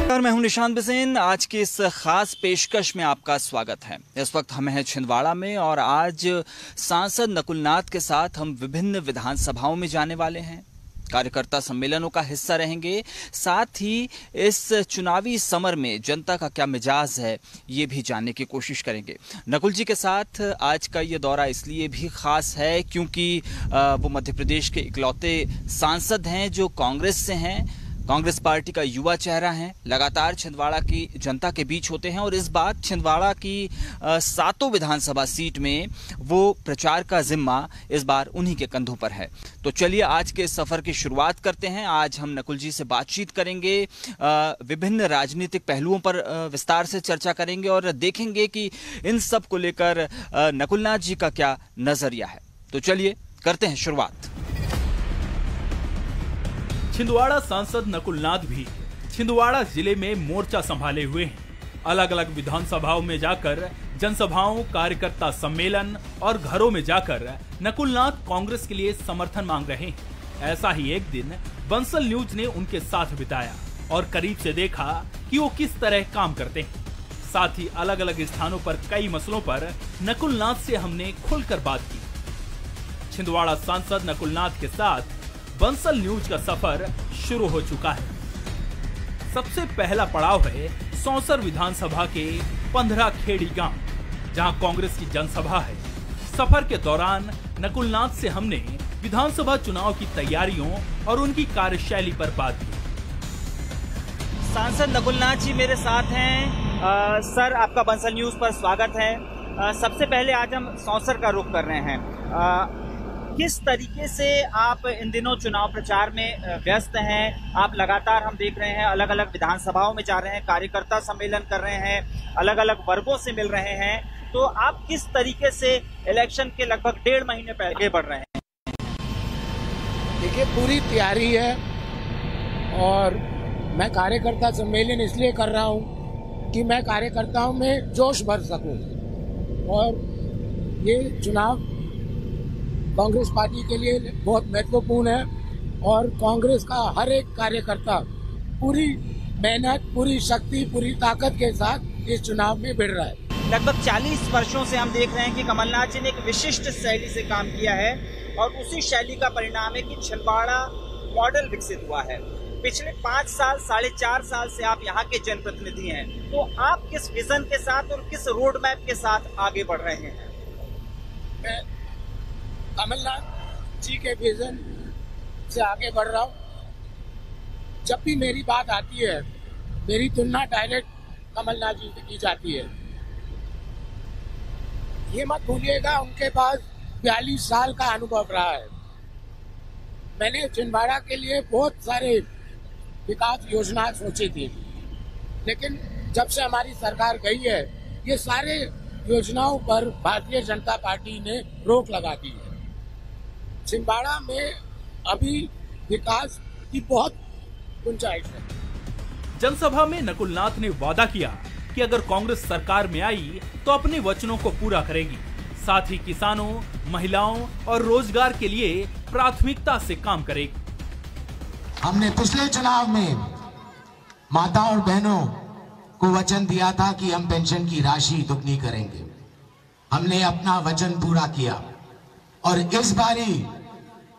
मैं हूं निशांत बिसेन। आज के इस खास पेशकश में आपका स्वागत है। इस वक्त हम हैं छिंदवाड़ा में और आज सांसद नकुल नाथ के साथ हम विभिन्न विधानसभाओं में जाने वाले हैं, कार्यकर्ता सम्मेलनों का हिस्सा रहेंगे। साथ ही इस चुनावी समर में जनता का क्या मिजाज है ये भी जानने की कोशिश करेंगे। नकुल जी के साथ आज का ये दौरा इसलिए भी खास है क्योंकि वो मध्य प्रदेश के इकलौते सांसद हैं जो कांग्रेस से हैं, कांग्रेस पार्टी का युवा चेहरा है, लगातार छिंदवाड़ा की जनता के बीच होते हैं और इस बार छिंदवाड़ा की 7 विधानसभा सीट में वो प्रचार का जिम्मा इस बार उन्हीं के कंधों पर है। तो चलिए आज के सफर की शुरुआत करते हैं। आज हम नकुल जी से बातचीत करेंगे, विभिन्न राजनीतिक पहलुओं पर विस्तार से चर्चा करेंगे और देखेंगे कि इन सब को लेकर नकुल नाथ जी का क्या नजरिया है। तो चलिए करते हैं शुरुआत। छिंदवाड़ा सांसद नकुल नाथ भी छिंदवाड़ा जिले में मोर्चा संभाले हुए हैं। अलग अलग विधानसभाओं में जाकर जनसभाओं, कार्यकर्ता सम्मेलन और घरों में जाकर नकुल नाथ कांग्रेस के लिए समर्थन मांग रहे हैं। ऐसा ही एक दिन बंसल न्यूज ने उनके साथ बिताया और करीब से देखा कि वो किस तरह काम करते हैं। साथ ही अलग अलग स्थानों पर कई मसलों पर नकुल नाथ से हमने खुलकर बात की। छिंदवाड़ा सांसद नकुल नाथ के साथ बंसल न्यूज का सफर शुरू हो चुका है। सबसे पहला पड़ाव है सौंसर विधानसभा के 15 खेड़ी गांव, जहां कांग्रेस की जनसभा है। सफर के दौरान नकुल नाथ से हमने विधानसभा चुनाव की तैयारियों और उनकी कार्यशैली पर बात की। सांसद नकुल नाथ जी मेरे साथ हैं। सर, आपका बंसल न्यूज पर स्वागत है। सबसे पहले आज हम सौंसर का रुख कर रहे हैं। किस तरीके से आप इन दिनों चुनाव प्रचार में व्यस्त हैं? आप लगातार हम देख रहे हैं अलग अलग विधानसभाओं में जा रहे हैं, कार्यकर्ता सम्मेलन कर रहे हैं, अलग अलग वर्गों से मिल रहे हैं। तो आप किस तरीके से इलेक्शन के लगभग 1.5 महीने पहले आगे बढ़ रहे हैं? देखिए, पूरी तैयारी है और मैं कार्यकर्ता सम्मेलन इसलिए कर रहा हूं कि मैं कार्यकर्ताओं में जोश भर सकूं और ये चुनाव कांग्रेस पार्टी के लिए बहुत महत्वपूर्ण है और कांग्रेस का हर एक कार्यकर्ता पूरी मेहनत, पूरी शक्ति, पूरी ताकत के साथ इस चुनाव में भिड़ रहा है। लगभग 40 वर्षों से हम देख रहे हैं कि कमलनाथ जी ने एक विशिष्ट शैली से काम किया है और उसी शैली का परिणाम है कि छिंदवाड़ा मॉडल विकसित हुआ है। पिछले 5 साल, 4.5 साल से आप यहाँ के जनप्रतिनिधि हैं, तो आप किस विजन के साथ और किस रोड मैप के साथ आगे बढ़ रहे हैं? मैं कमलनाथ जी के विजन से आगे बढ़ रहा हूँ। जब भी मेरी बात आती है, मेरी तुलना डायरेक्ट कमलनाथ जी से की जाती है। ये मत भूलिएगा, उनके पास 42 साल का अनुभव रहा है। मैंने छिंदवाड़ा के लिए बहुत सारे विकास योजनाएं सोची थी, लेकिन जब से हमारी सरकार गई है, ये सारे योजनाओं पर भारतीय जनता पार्टी ने रोक लगा दी है। छिंदवाड़ा में अभी विकास की बहुत गुंजाइश है। जनसभा में नकुल नाथ ने वादा किया कि अगर कांग्रेस सरकार में आई तो अपने वचनों को पूरा करेगी। साथ ही किसानों, महिलाओं और रोजगार के लिए प्राथमिकता से काम करेगी। हमने पिछले चुनाव में माताओं और बहनों को वचन दिया था कि हम पेंशन की राशि दुगनी करेंगे। हमने अपना वचन पूरा किया और इस बारी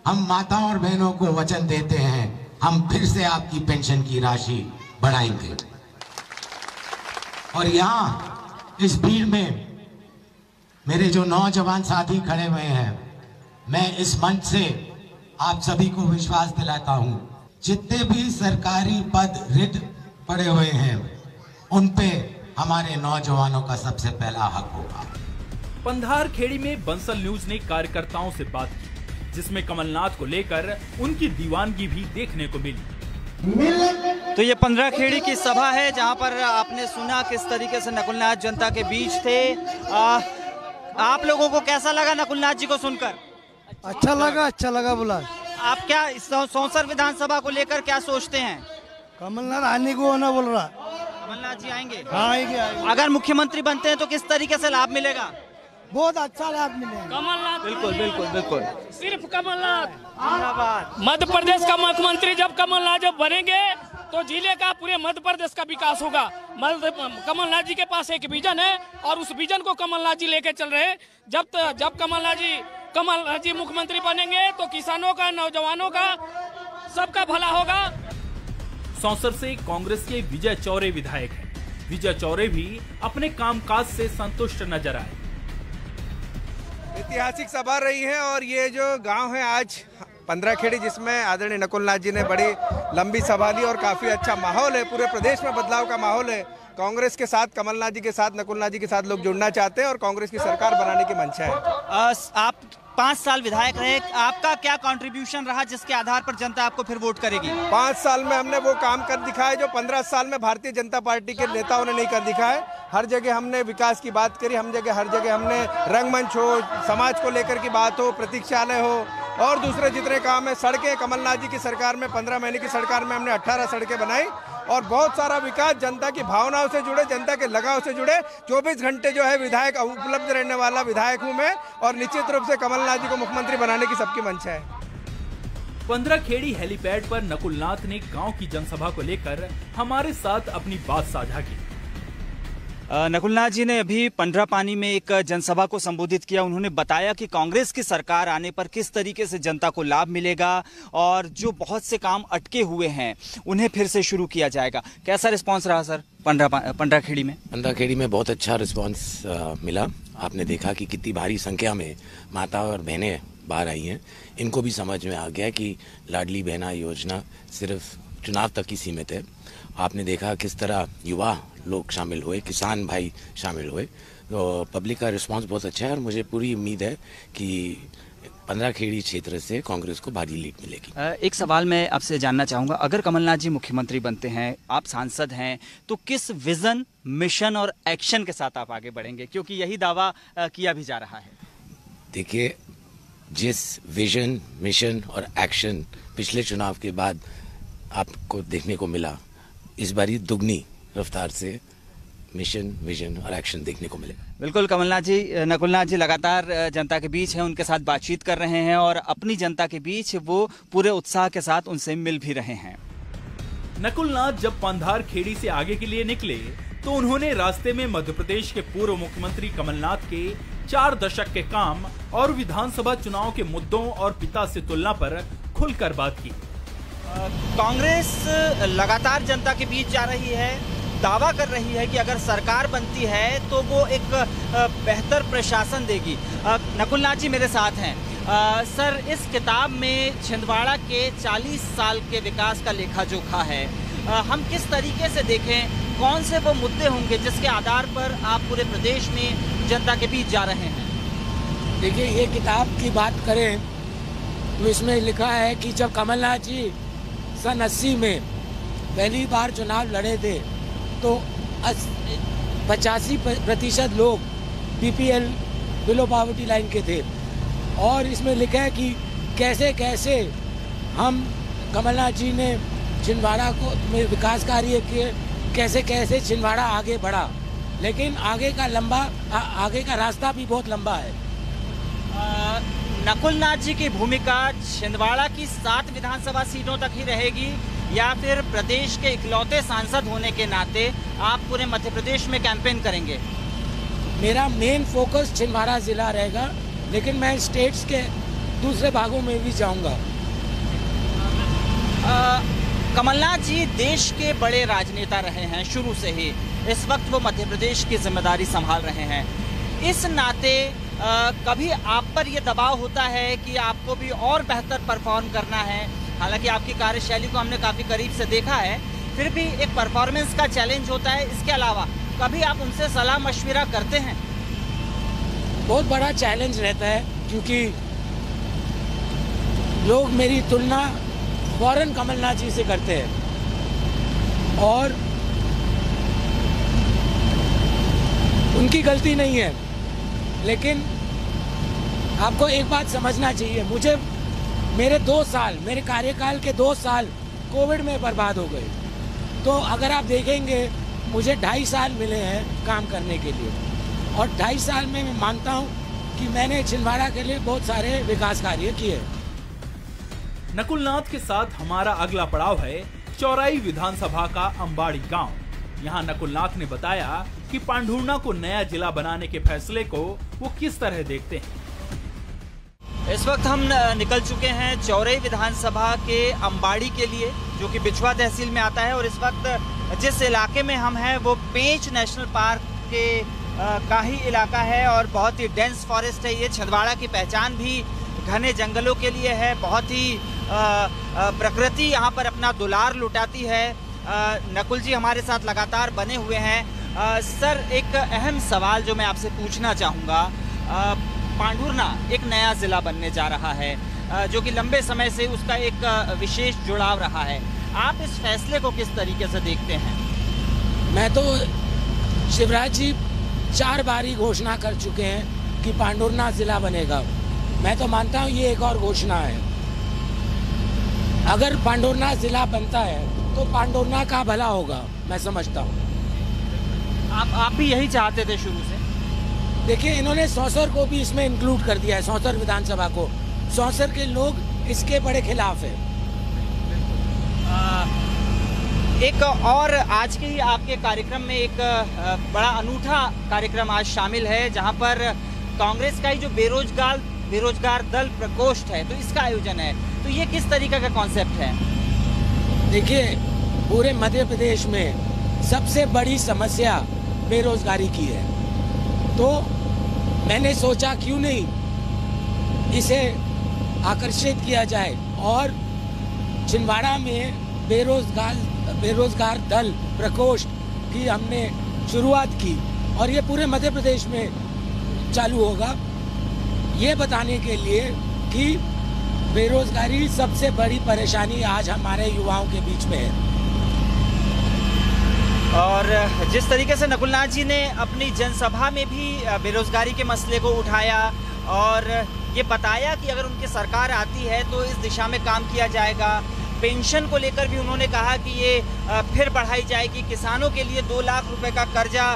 हम माताओं और बहनों को वचन देते हैं, हम फिर से आपकी पेंशन की राशि बढ़ाएंगे। और यहाँ इस भीड़ में मेरे जो नौजवान साथी खड़े हुए हैं, मैं इस मंच से आप सभी को विश्वास दिलाता हूं, जितने भी सरकारी पद रिक्त पड़े हुए हैं उन पे हमारे नौजवानों का सबसे पहला हक होगा। पंधार खेड़ी में बंसल न्यूज ने कार्यकर्ताओं से बात की, जिसमें कमलनाथ को लेकर उनकी दीवानगी भी देखने को मिली। तो ये 15 खेड़ी की सभा है जहां पर आपने सुना किस तरीके से नकुल नाथ जनता के बीच थे। आप लोगों को कैसा लगा नकुल नाथ जी को सुनकर? अच्छा लगा बोला। आप क्या सौंसर विधानसभा को लेकर क्या सोचते हैं? कमलनाथ आने को होना बोल रहा। कमलनाथ जी आएंगे? हाँ, आएंगे। अगर मुख्यमंत्री बनते हैं तो किस तरीके से लाभ मिलेगा? बहुत अच्छा लाभ मिलेगा। कमलनाथ, बिल्कुल बिल्कुल बिल्कुल, सिर्फ कमलनाथ। धन्यवाद। मध्य प्रदेश का मुख्यमंत्री जब कमलनाथ जब बनेंगे तो जिले का पूरे मध्य प्रदेश का विकास होगा। कमलनाथ जी के पास एक विजन है और उस विजन को कमलनाथ जी लेके चल रहे हैं। जब कमलनाथ जी मुख्यमंत्री बनेंगे तो किसानों का, नौजवानों का, सबका भला होगा। सौंसर से कांग्रेस के विजय चौरे विधायक हैं। विजय चौरे भी अपने कामकाज से संतुष्ट नजर आए। ऐतिहासिक सभा रही है और ये जो गांव है आज 15 खेड़ी, जिसमें आदरणीय नकुलनाथ जी ने बड़ी लंबी सभा ली और काफी अच्छा माहौल है। पूरे प्रदेश में बदलाव का माहौल है। कांग्रेस के साथ, कमलनाथ जी के साथ, नकुलनाथ जी के साथ लोग जुड़ना चाहते हैं और कांग्रेस की सरकार बनाने की मंशा है। आप 5 साल विधायक रहे, आपका क्या कंट्रीब्यूशन रहा जिसके आधार पर जनता आपको फिर वोट करेगी? 5 साल में हमने वो काम कर दिखाया जो 15 साल में भारतीय जनता पार्टी के नेताओं ने नहीं कर दिखाया। हर जगह हमने विकास की बात करी, हर जगह हमने रंगमंच हो, समाज को लेकर की बात हो, प्रतीक्षालय हो और दूसरे जितने काम है, सड़कें, कमलनाथ जी की सरकार में 15 महीने की सरकार में हमने 18 सड़कें बनाई और बहुत सारा विकास जनता की भावनाओं से जुड़े, जनता के लगाव से जुड़े। 24 घंटे जो है विधायक उपलब्ध रहने वाला विधायक हूं मैं और निश्चित रूप से कमलनाथ जी को मुख्यमंत्री बनाने की सबकी मंशा है। 15 खेड़ी हेलीपैड पर नकुलनाथ ने गांव की जनसभा को लेकर हमारे साथ अपनी बात साझा की। नकुलनाथ जी ने अभी पंडरापानी में एक जनसभा को संबोधित किया। उन्होंने बताया कि कांग्रेस की सरकार आने पर किस तरीके से जनता को लाभ मिलेगा और जो बहुत से काम अटके हुए हैं उन्हें फिर से शुरू किया जाएगा। कैसा रिस्पांस रहा सर पंडराखेड़ी में? पंडराखेड़ी में बहुत अच्छा रिस्पांस मिला। आपने देखा कि कितनी भारी संख्या में माता और बहनें बाहर आई हैं। इनको भी समझ में आ गया कि लाडली बहना योजना सिर्फ चुनाव तक ही सीमित है। आपने देखा किस तरह युवा लोग शामिल हुए, किसान भाई शामिल हुए। तो पब्लिक का रिस्पांस बहुत अच्छा है और मुझे पूरी उम्मीद है कि पंडराखेड़ी क्षेत्र से कांग्रेस को भारी लीड मिलेगी। एक सवाल मैं आपसे जानना चाहूँगा, अगर कमलनाथ जी मुख्यमंत्री बनते हैं, आप सांसद हैं, तो किस विजन, मिशन और एक्शन के साथ आप आगे बढ़ेंगे? क्योंकि यही दावा किया भी जा रहा है। देखिए, जिस विजन, मिशन और एक्शन पिछले चुनाव के बाद आपको देखने को मिला, इस बार ही दुगनी रफ्तार से मिशन, विजन और एक्शन देखने को मिलेगा। बिल्कुल, नकुलनाथ जी लगातार जनता के बीच हैं, उनके साथ बातचीत कर रहे हैं और अपनी जनता के बीच वो पूरे उत्साह के साथ उनसे मिल भी रहे हैं। नकुलनाथ जब पंधार खेड़ी से आगे के लिए निकले तो उन्होंने रास्ते में मध्य प्रदेश के पूर्व मुख्यमंत्री कमलनाथ के 4 दशक के काम और विधानसभा चुनाव के मुद्दों और पिता से तुलना पर खुलकर बात की। कांग्रेस लगातार जनता के बीच जा रही है, दावा कर रही है कि अगर सरकार बनती है तो वो एक बेहतर प्रशासन देगी। नकुलनाथ जी मेरे साथ हैं। सर, इस किताब में छिंदवाड़ा के 40 साल के विकास का लेखा जोखा है। हम किस तरीके से देखें, कौन से वो मुद्दे होंगे जिसके आधार पर आप पूरे प्रदेश में जनता के बीच जा रहे हैं? देखिए, ये किताब की बात करें तो इसमें लिखा है कि जब कमलनाथ जी सन 80 में पहली बार चुनाव लड़े थे तो 85% लोग BPL बिलो पॉवर्टी लाइन के थे। और इसमें लिखा है कि कैसे कैसे हम कमलनाथ जी ने छिंदवाड़ा को में विकास कार्य किए, कैसे कैसे छिंदवाड़ा आगे बढ़ा। लेकिन आगे का रास्ता भी बहुत लंबा है। नकुलनाथ जी की भूमिका छिंदवाड़ा की 7 विधानसभा सीटों तक ही रहेगी या फिर प्रदेश के इकलौते सांसद होने के नाते आप पूरे मध्य प्रदेश में कैंपेन करेंगे? मेरा मेन फोकस छिंदवाड़ा जिला रहेगा, लेकिन मैं स्टेट्स के दूसरे भागों में भी जाऊंगा। कमलनाथ जी देश के बड़े राजनेता रहे हैं शुरू से ही। इस वक्त वो मध्य प्रदेश की जिम्मेदारी संभाल रहे हैं। इस नाते कभी आप पर यह दबाव होता है कि आपको भी और बेहतर परफॉर्म करना है? हालांकि आपकी कार्यशैली को हमने काफ़ी करीब से देखा है, फिर भी एक परफॉर्मेंस का चैलेंज होता है। इसके अलावा कभी आप उनसे सलाह मशविरा करते हैं? बहुत बड़ा चैलेंज रहता है, क्योंकि लोग मेरी तुलना फौरन कमलनाथ जी से करते हैं और उनकी गलती नहीं है। लेकिन आपको एक बात समझना चाहिए, मुझे मेरे कार्यकाल के 2 साल कोविड में बर्बाद हो गए। तो अगर आप देखेंगे, मुझे 2.5 साल मिले हैं काम करने के लिए और 2.5 साल में मैं मानता हूं कि मैंने छिंदवाड़ा के लिए बहुत सारे विकास कार्य किए। नकुलनाथ के साथ हमारा अगला पड़ाव है चौराई विधानसभा का अंबाड़ी गांव। यहां नकुलनाथ ने बताया कि पांढुर्णा को नया जिला बनाने के फैसले को वो किस तरह देखते हैं। इस वक्त हम निकल चुके हैं चौराई विधानसभा के अंबाड़ी के लिए, जो कि बिछुआ तहसील में आता है। और इस वक्त जिस इलाके में हम हैं वो पेंच नेशनल पार्क के का ही इलाका है और बहुत ही डेंस फॉरेस्ट है। ये छिंदवाड़ा की पहचान भी घने जंगलों के लिए है। बहुत ही प्रकृति यहाँ पर अपना दुलार लुटाती है। नकुल जी हमारे साथ लगातार बने हुए हैं। सर, एक अहम सवाल जो मैं आपसे पूछना चाहूँगा, पांढुर्णा एक नया ज़िला बनने जा रहा है, जो कि लंबे समय से उसका एक विशेष जुड़ाव रहा है। आप इस फैसले को किस तरीके से देखते हैं? मैं तो शिवराज जी 4 बार ही घोषणा कर चुके हैं कि पांढुर्णा जिला बनेगा। मैं तो मानता हूँ ये एक और घोषणा है। अगर पांढुर्णा जिला बनता है तो पांढुर्णा का भला होगा, मैं समझता हूँ। आप भी यही चाहते थे शुरू से? देखिए, इन्होंने सौंसर को भी इसमें इंक्लूड कर दिया है, सौंसर विधानसभा को। सौंसर के लोग इसके बड़े खिलाफ है। एक और आज के ही आपके कार्यक्रम में एक बड़ा अनूठा कार्यक्रम आज शामिल है, जहां पर कांग्रेस का ही जो बेरोजगार दल प्रकोष्ठ है, तो इसका आयोजन है। तो ये किस तरीके का कॉन्सेप्ट है? देखिए, पूरे मध्य प्रदेश में सबसे बड़ी समस्या बेरोजगारी की है, तो मैंने सोचा क्यों नहीं इसे आकर्षित किया जाए और छिंदवाड़ा में बेरोजगार दल प्रकोष्ठ की हमने शुरुआत की और ये पूरे मध्य प्रदेश में चालू होगा, ये बताने के लिए कि बेरोजगारी सबसे बड़ी परेशानी आज हमारे युवाओं के बीच में है। और जिस तरीके से नकुलनाथ जी ने अपनी जनसभा में भी बेरोजगारी के मसले को उठाया और ये बताया कि अगर उनकी सरकार आती है तो इस दिशा में काम किया जाएगा। पेंशन को लेकर भी उन्होंने कहा कि ये फिर बढ़ाई जाएगी। किसानों के लिए 2 लाख रुपए का कर्जा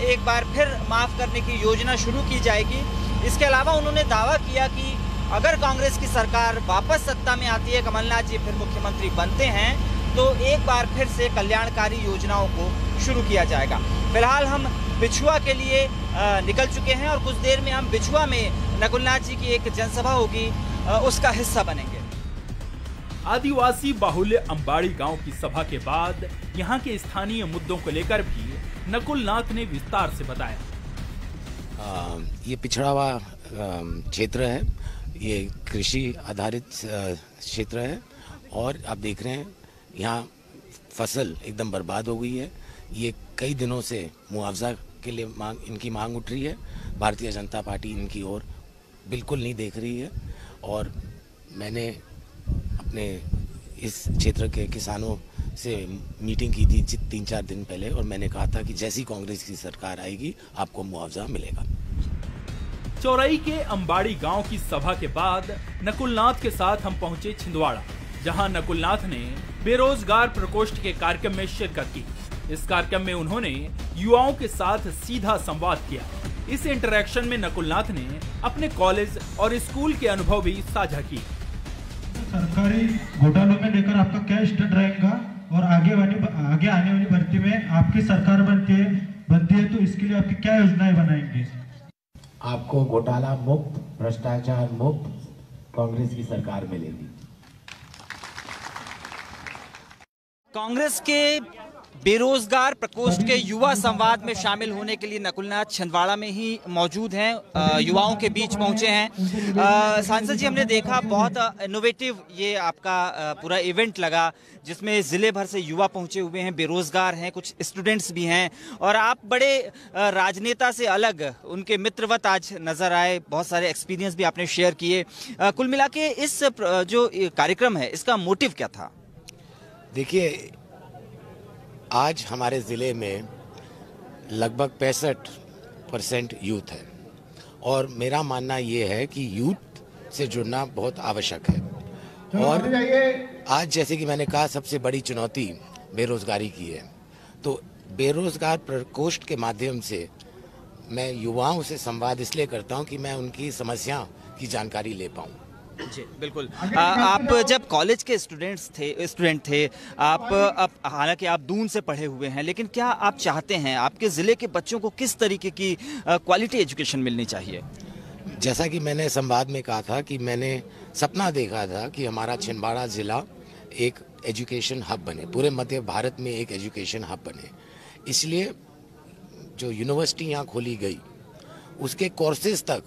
एक बार फिर माफ़ करने की योजना शुरू की जाएगी। इसके अलावा उन्होंने दावा किया कि अगर कांग्रेस की सरकार वापस सत्ता में आती है, कमलनाथ जी फिर मुख्यमंत्री बनते हैं, तो एक बार फिर से कल्याणकारी योजनाओं को शुरू किया जाएगा। फिलहाल हम बिछुआ के लिए निकल चुके हैं और कुछ देर में हम बिछुआ में नकुलनाथ जी की एक जनसभा होगी, उसका हिस्सा बनेंगे। आदिवासी बाहुल्य अंबाड़ी गांव की सभा के बाद यहां के स्थानीय मुद्दों को लेकर भी नकुलनाथ ने विस्तार से बताया। ये पिछड़ा हुआ क्षेत्र है, ये कृषि आधारित क्षेत्र है और आप देख रहे हैं यहाँ फसल एकदम बर्बाद हो गई है। ये कई दिनों से मुआवजा के लिए इनकी मांग उठ रही है। भारतीय जनता पार्टी इनकी ओर बिल्कुल नहीं देख रही है और मैंने अपने इस क्षेत्र के किसानों से मीटिंग की थी 3-4 दिन पहले और मैंने कहा था कि जैसी कांग्रेस की सरकार आएगी आपको मुआवजा मिलेगा। चौराई के अंबाड़ी गांव की सभा के बाद नकुलनाथ के साथ हम पहुंचे छिंदवाड़ा, जहां नकुलनाथ ने बेरोजगार प्रकोष्ठ के कार्यक्रम में शिरकत की। इस कार्यक्रम में उन्होंने युवाओं के साथ सीधा संवाद किया। इस इंटरेक्शन में नकुलनाथ ने अपने कॉलेज और स्कूल के अनुभव भी साझा किए। सरकारी घोटालों में लेकर आपका क्या स्टैंड रहेगा और आगे आने वाली भर्ती में आपकी सरकार बनती है तो इसके लिए आपकी क्या योजनाएं बनाएंगे? आपको घोटाला मुक्त, भ्रष्टाचार मुक्त कांग्रेस की सरकार मिलेगी। कांग्रेस के बेरोजगार प्रकोष्ठ के युवा संवाद में शामिल होने के लिए नकुलनाथ छिंदवाड़ा में ही मौजूद हैं, युवाओं के बीच पहुंचे हैं। सांसद जी, हमने देखा बहुत इनोवेटिव ये आपका पूरा इवेंट लगा, जिसमें जिले भर से युवा पहुंचे हुए हैं, बेरोजगार हैं, कुछ स्टूडेंट्स भी हैं और आप बड़े राजनेता से अलग उनके मित्रवत आज नजर आए। बहुत सारे एक्सपीरियंस भी आपने शेयर किए। कुल मिला के इस जो कार्यक्रम है इसका मोटिव क्या था? देखिए, आज हमारे ज़िले में लगभग 65% यूथ है और मेरा मानना ये है कि यूथ से जुड़ना बहुत आवश्यक है। और आज जैसे कि मैंने कहा, सबसे बड़ी चुनौती बेरोजगारी की है, तो बेरोजगार प्रकोष्ठ के माध्यम से मैं युवाओं से संवाद इसलिए करता हूं कि मैं उनकी समस्या की जानकारी ले पाऊं। जी बिल्कुल। आप जब कॉलेज के स्टूडेंट थे आप, अब हालांकि आप दून से पढ़े हुए हैं, लेकिन क्या आप चाहते हैं आपके ज़िले के बच्चों को किस तरीके की क्वालिटी एजुकेशन मिलनी चाहिए? जैसा कि मैंने संवाद में कहा था कि मैंने सपना देखा था कि हमारा छिंदवाड़ा ज़िला एक एजुकेशन हब बने, पूरे मध्य भारत में एक एजुकेशन हब बने। इसलिए जो यूनिवर्सिटी यहाँ खोली गई उसके कोर्सेज तक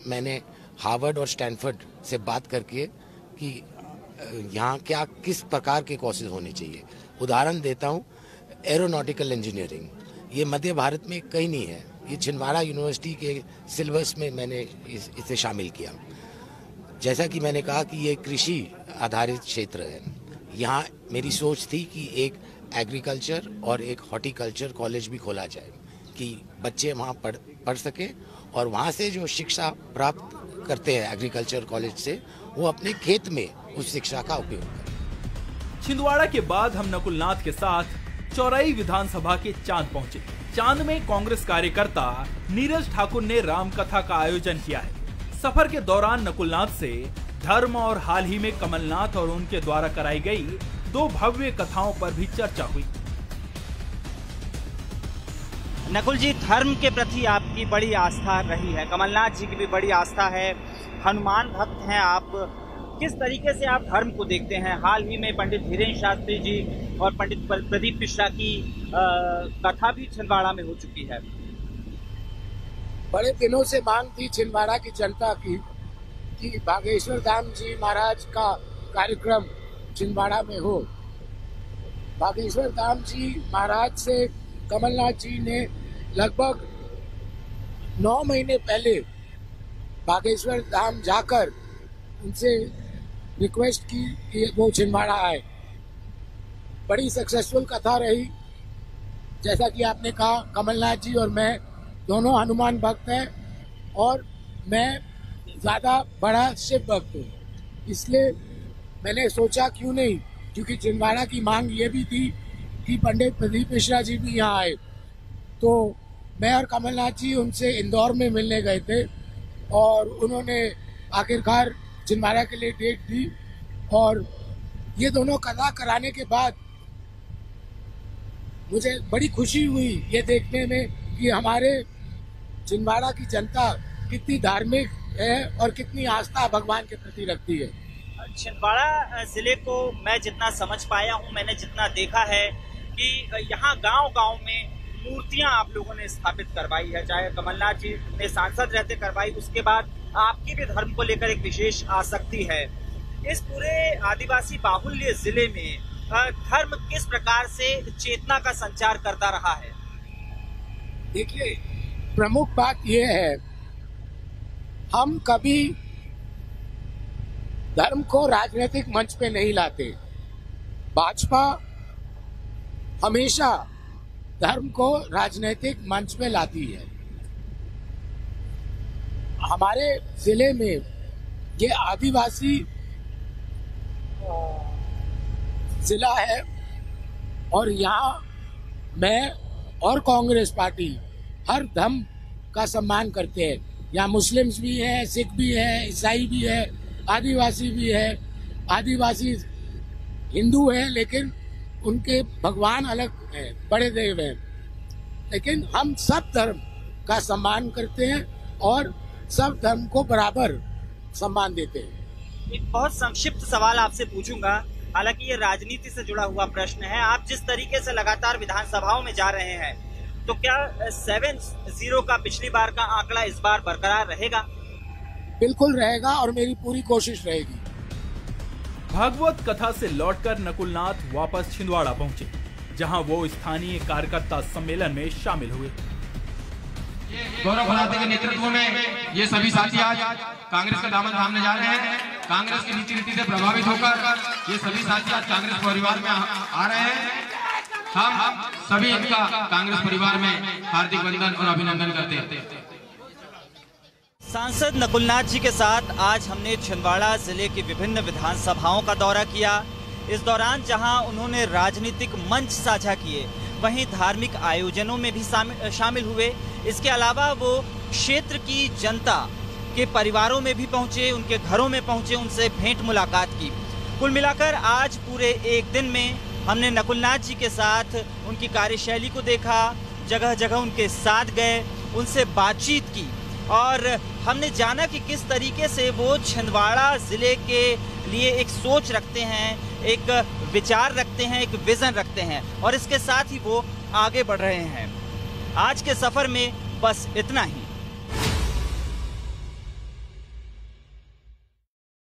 मैंने हार्वर्ड और स्टैनफोर्ड से बात करके कि यहाँ क्या किस प्रकार के कोर्सेज होने चाहिए। उदाहरण देता हूँ, एरोनॉटिकल इंजीनियरिंग ये मध्य भारत में कहीं नहीं है, ये छिंदवाड़ा यूनिवर्सिटी के सिलेबस में मैंने इसे शामिल किया। जैसा कि मैंने कहा कि ये कृषि आधारित क्षेत्र है, यहाँ मेरी सोच थी कि एक एग्रीकल्चर और एक हॉर्टिकल्चर कॉलेज भी खोला जाए कि बच्चे वहाँ पढ़ सकें और वहाँ से जो शिक्षा प्राप्त करते हैं एग्रीकल्चर कॉलेज से, वो अपने खेत में उस शिक्षा का उपयोग करें। छिंदवाड़ा के बाद हम नकुलनाथ के साथ चौराई विधानसभा के चांद पहुंचे। चांद में कांग्रेस कार्यकर्ता नीरज ठाकुर ने राम कथा का आयोजन किया है। सफर के दौरान नकुलनाथ से धर्म और हाल ही में कमलनाथ और उनके द्वारा कराई गई 2 भव्य कथाओं पर भी चर्चा हुई। नकुल जी, धर्म के प्रति आपकी बड़ी आस्था रही है, कमलनाथ जी की भी बड़ी आस्था है, हनुमान भक्त हैं आप। किस तरीके से आप धर्म को देखते हैं? हाल ही में पंडित धीरेन्द्र शास्त्री जी और पंडित प्रदीप मिश्रा की कथा भी छिंदवाड़ा में हो चुकी है। बड़े दिनों से मांग थी छिंदवाड़ा की जनता की कि बागेश्वर धाम जी महाराज का कार्यक्रम छिंदवाड़ा में हो। बागेश्वर धाम जी महाराज से कमलनाथ जी ने लगभग 9 महीने पहले बागेश्वर धाम जाकर उनसे रिक्वेस्ट की कि वो छिंदवाड़ा आए। बड़ी सक्सेसफुल कथा रही। जैसा कि आपने कहा, कमलनाथ जी और मैं दोनों हनुमान भक्त हैं और मैं ज़्यादा बड़ा शिव भक्त हूँ, इसलिए मैंने सोचा क्यों नहीं, क्योंकि छिंदवाड़ा की मांग ये भी थी कि पंडित प्रदीप मिश्रा जी भी यहाँ आए। तो मैं और कमलनाथ जी उनसे इंदौर में मिलने गए थे और उन्होंने आखिरकार छिंदवाड़ा के लिए डेट दी और ये दोनों कथा कराने के बाद मुझे बड़ी खुशी हुई ये देखने में कि हमारे छिंदवाड़ा की जनता कितनी धार्मिक है और कितनी आस्था भगवान के प्रति रखती है। छिंदवाड़ा जिले को मैं जितना समझ पाया हूँ, मैंने जितना देखा है कि यहाँ गांव-गांव में मूर्तियां आप लोगों ने स्थापित करवाई है, चाहे कमलनाथ जी ने सांसद रहते करवाई, उसके बाद आपकी भी धर्म को लेकर एक विशेष आसक्ति है। इस पूरे आदिवासी बाहुल्य जिले में धर्म किस प्रकार से चेतना का संचार करता रहा है? देखिए, प्रमुख बात यह है, हम कभी धर्म को राजनीतिक मंच पे नहीं लाते। भाजपा हमेशा धर्म को राजनीतिक मंच पे लाती है। हमारे जिले में ये आदिवासी जिला है और यहाँ मैं और कांग्रेस पार्टी हर धर्म का सम्मान करते हैं। यहाँ मुस्लिम्स भी हैं, सिख भी हैं, ईसाई भी है, आदिवासी भी है। आदिवासी हिंदू है लेकिन उनके भगवान अलग है, बड़े देव हैं, लेकिन हम सब धर्म का सम्मान करते हैं और सब धर्म को बराबर सम्मान देते हैं। एक बहुत संक्षिप्त सवाल आपसे पूछूंगा, हालांकि ये राजनीति से जुड़ा हुआ प्रश्न है। आप जिस तरीके से लगातार विधानसभाओं में जा रहे हैं, तो क्या 7-0 का पिछली बार का आंकड़ा इस बार बरकरार रहेगा? बिल्कुल रहेगा और मेरी पूरी कोशिश रहेगी। भागवत कथा से लौटकर नकुलनाथ वापस छिंदवाड़ा पहुंचे, जहां वो स्थानीय कार्यकर्ता सम्मेलन में शामिल हुए। गौरव भलाते के नेतृत्व में ये सभी साथी आज कांग्रेस का दामन थामने जा रहे हैं। कांग्रेस की नीति से प्रभावित होकर ये सभी साथी आज कांग्रेस परिवार में आ रहे हैं। हम सभी इनका कांग्रेस परिवार में हार्दिक वंदन और अभिनंदन करते हैं। सांसद नकुलनाथ जी के साथ आज हमने छिंदवाड़ा जिले की विभिन्न विधानसभाओं का दौरा किया। इस दौरान जहां उन्होंने राजनीतिक मंच साझा किए, वहीं धार्मिक आयोजनों में भी शामिल हुए। इसके अलावा वो क्षेत्र की जनता उनके परिवारों में भी पहुंचे, उनके घरों में पहुंचे, उनसे भेंट मुलाकात की। कुल मिलाकर आज पूरे एक दिन में हमने नकुलनाथ जी के साथ उनकी कार्यशैली को देखा, जगह जगह उनके साथ गए, उनसे बातचीत की और हमने जाना कि किस तरीके से वो छिंदवाड़ा ज़िले के लिए एक सोच रखते हैं, एक विचार रखते हैं, एक विज़न रखते हैं और इसके साथ ही वो आगे बढ़ रहे हैं। आज के सफ़र में बस इतना ही।